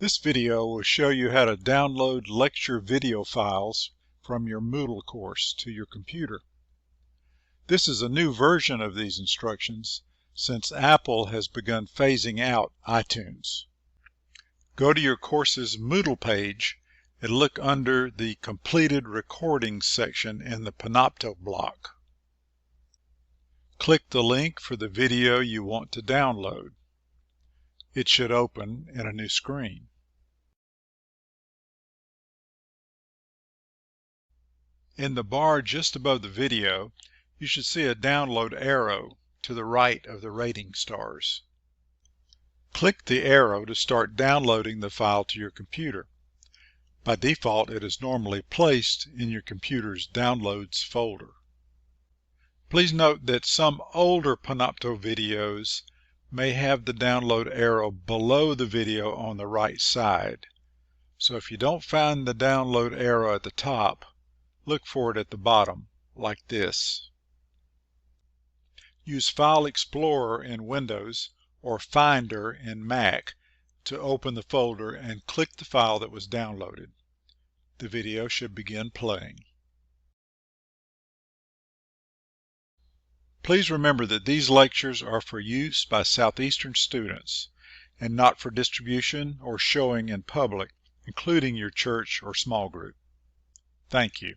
This video will show you how to download lecture video files from your Moodle course to your computer. This is a new version of these instructions since Apple has begun phasing out iTunes. Go to your course's Moodle page and look under the Completed Recordings section in the Panopto block. Click the link for the video you want to download. It should open in a new screen. In the bar just above the video, you should see a download arrow to the right of the rating stars. Click the arrow to start downloading the file to your computer. By default, it is normally placed in your computer's Downloads folder. Please note that some older Panopto videos may have the download arrow below the video on the right side. So if you don't find the download arrow at the top, look for it at the bottom, like this. Use File Explorer in Windows or Finder in Mac to open the folder and click the file that was downloaded. The video should begin playing. Please remember that these lectures are for use by Southeastern students and not for distribution or showing in public, including your church or small group. Thank you.